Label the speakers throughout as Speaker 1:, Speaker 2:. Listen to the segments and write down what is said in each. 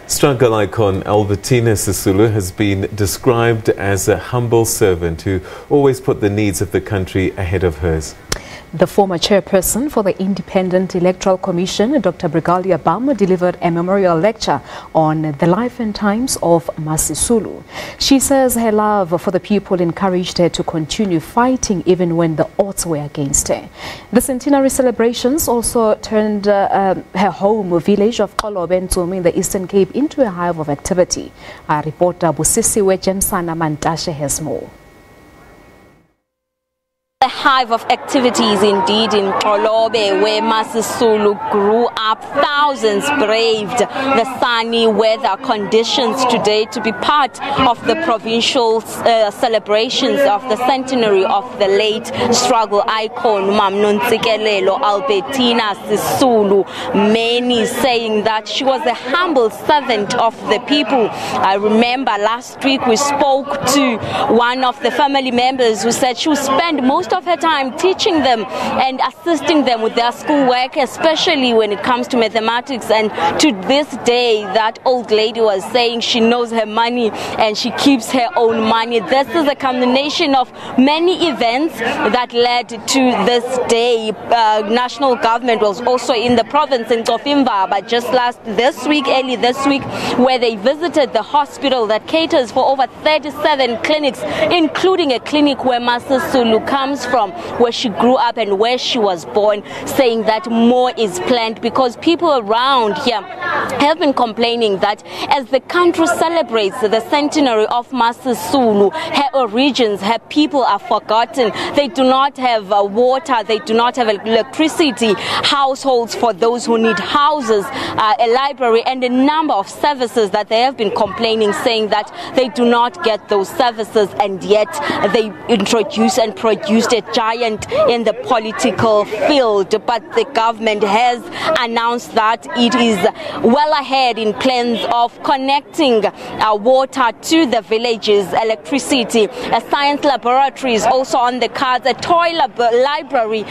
Speaker 1: Struggle icon Albertina Sisulu has been described as a humble servant who always put the needs of the country ahead of hers.
Speaker 2: The former chairperson for the Independent Electoral Commission, Dr. Brigalia Bam, delivered a memorial lecture on the life and times of MaSisulu. She says her love for the people encouraged her to continue fighting even when the odds were against her. The centenary celebrations also turned her home village of Xolobe and Tsomo in the Eastern Cape into a hive of activity. Our reporter Busi Jemsana-Mantashe has more.
Speaker 3: A hive of activities indeed in Xolobe, where MaSisulu grew up. Thousands braved the sunny weather conditions today to be part of the provincial celebrations of the centenary of the late struggle icon Mama Nontsikelelo Albertina Sisulu. Many saying that she was a humble servant of the people. I remember last week we spoke to one of the family members who said she would spend most of her time teaching them and assisting them with their schoolwork, especially when it comes to mathematics. And to this day, that old lady was saying she knows her money and she keeps her own money. This is a combination of many events that led to this day. National government was also in the province in Tsofimba, but just early this week, where they visited the hospital that caters for over 37 clinics, including a clinic where MaSisulu comes from, where she grew up and where she was born, saying that more is planned because people around here have been complaining that as the country celebrates the centenary of MaSisulu, her origins, her people are forgotten. They do not have water, they do not have electricity, households for those who need houses, a library, and a number of services that they have been complaining, saying that they do not get those services, and yet they introduced and produced a giant in the political field. But the government has announced that it is well ahead in plans of connecting water to the villages, electricity, a science laboratory is also on the cards, a toy library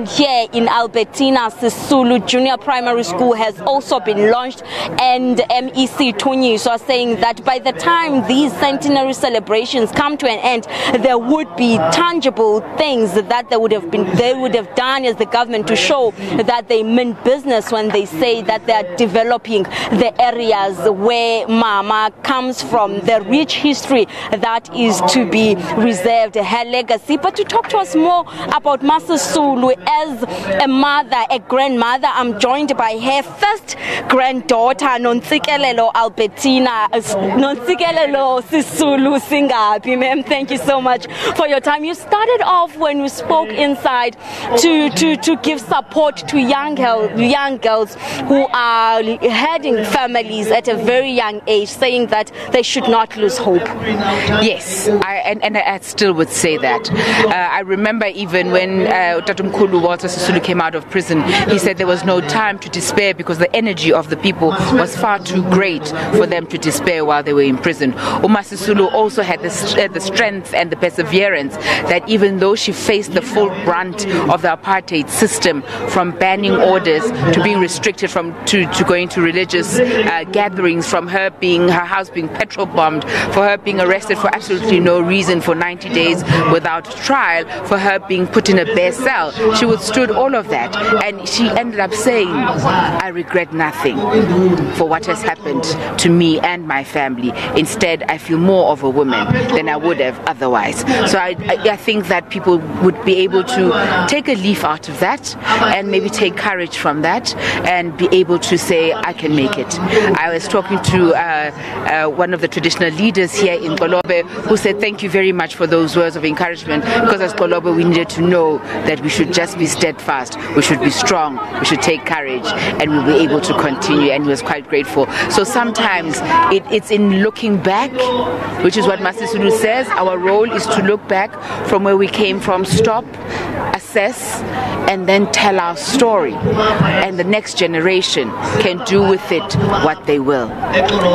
Speaker 3: here in Albertina Sisulu Junior Primary School has also been launched, and MEC Tunyiswa are saying that by the time these centenary celebrations come to an end, there would be tangible things that they would have done as the government to show that they mean business when they say that they are developing the areas where Mama comes from, the rich history that is to be reserved, her legacy. But to talk to us more about MaSisulu as a mother, a grandmother, I'm joined by her first granddaughter, Nontsikelelo Albertina Nontsikelelo Sisulu Singapi. Ma'am, thank you so much for your time. You started off when we spoke inside to give support to young girls who are heading families at a very young age, saying that they should not lose hope.
Speaker 4: Yes, I still would say that. I remember even when Tatumkhulu Walter Sisulu came out of prison, he said there was no time to despair because the energy of the people was far too great for them to despair while they were in prison. MaSisulu also had the strength and the perseverance that even though she faced the full brunt of the apartheid system, from banning orders to being restricted to going to religious gatherings, from her house being petrol bombed, for her being arrested for absolutely no reason for 90 days without trial, for her being put in a bare cell. She withstood all of that, and she ended up saying, I regret nothing for what has happened to me and my family. Instead, I feel more of a woman than I would have otherwise. So I think that people would be able to take a leaf out of that and maybe take courage from that and be able to say, I can make it. I was talking to one of the traditional leaders here in Xolobe who said, thank you very much for those words of encouragement, because as Xolobe we needed to know that we should just be steadfast, we should be strong, we should take courage, and we'll be able to continue. And he was quite grateful. So sometimes it's in looking back, which is what MaSisulu says. Our role is to look back from where we came came from stop, assess, and then tell our story. And the next generation can do with it what they will.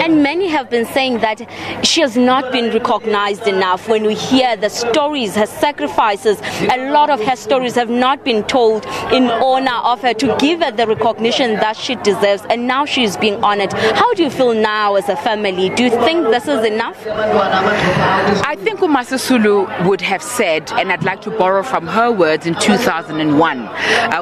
Speaker 3: And many have been saying that she has not been recognized enough. When we hear the stories, her sacrifices, a lot of her stories have not been told in honor of her, to give her the recognition that she deserves, and now she is being honored. How do you feel now as a family? Do you think this is enough?
Speaker 4: I think what MaSisulu would have said, and I'd like to borrow from her words in 2001,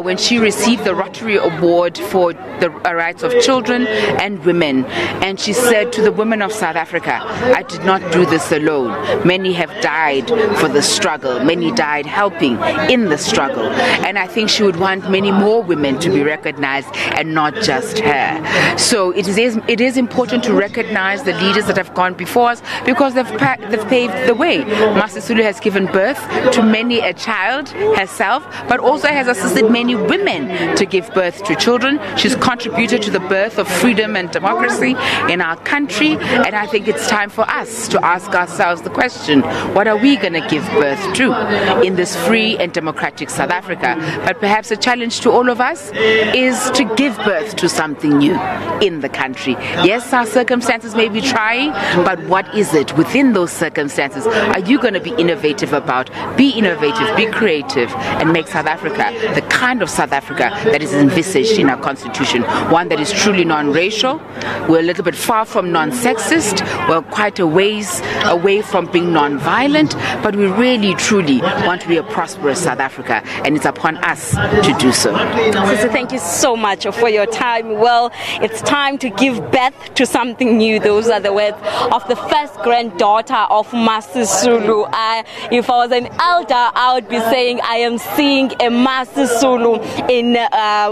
Speaker 4: when she received the Rotary Award for the rights of children and women, and she said to the women of South Africa, I did not do this alone. Many have died for the struggle. Many died helping in the struggle. And I think she would want many more women to be recognized and not just her. So it is important to recognize the leaders that have gone before us, because they've paved the way. MaSisulu has given birth to many a child herself, but also has assisted many women to give birth to children. She's contributed to the birth of freedom and democracy in our country, and I think it's time for us to ask ourselves the question, what are we going to give birth to in this free and democratic South Africa? But perhaps a challenge to all of us is to give birth to something new in the country. Yes, our circumstances may be trying, but what is it within those circumstances are you going to be innovative about? Be innovative, be creative, and make South Africa the kind of South Africa that is envisaged in our constitution, one that is truly non-racial. We're a little bit far from non-sexist. We're quite a ways away from being non-violent, but we really, truly want to be a prosperous South Africa, and it's upon us to do so.
Speaker 3: Sister, thank you so much for your time. Well, it's time to give birth to something new. Those are the words of the first granddaughter of MaSisulu. If I was an elder, I would be saying I am seeing a MaSisulu in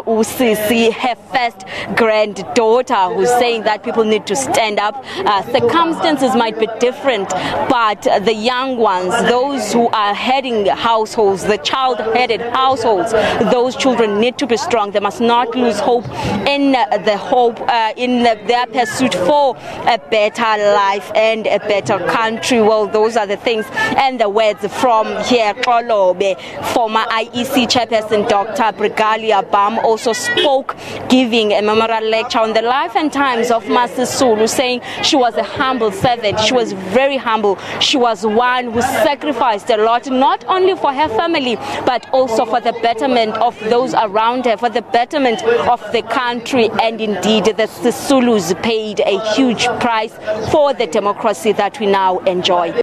Speaker 3: Usisi, her first granddaughter, who's saying that people need to stand up. Circumstances might be different, but the young ones, those who are heading households, the child-headed households, those children need to be strong. They must not lose hope in their pursuit for a better life and a better country. Well, those are the things and the words from here. Xolobe, former IEC chairperson Dr. Brigalia Bam, also spoke, giving a memorial lecture on the life and times of MaSisulu, saying she was a humble servant. She was very humble. She was one who sacrificed a lot, not only for her family, but also for the betterment of those around her, for the betterment of the country. And indeed, the Sisulus paid a huge price for the democracy that we now enjoy.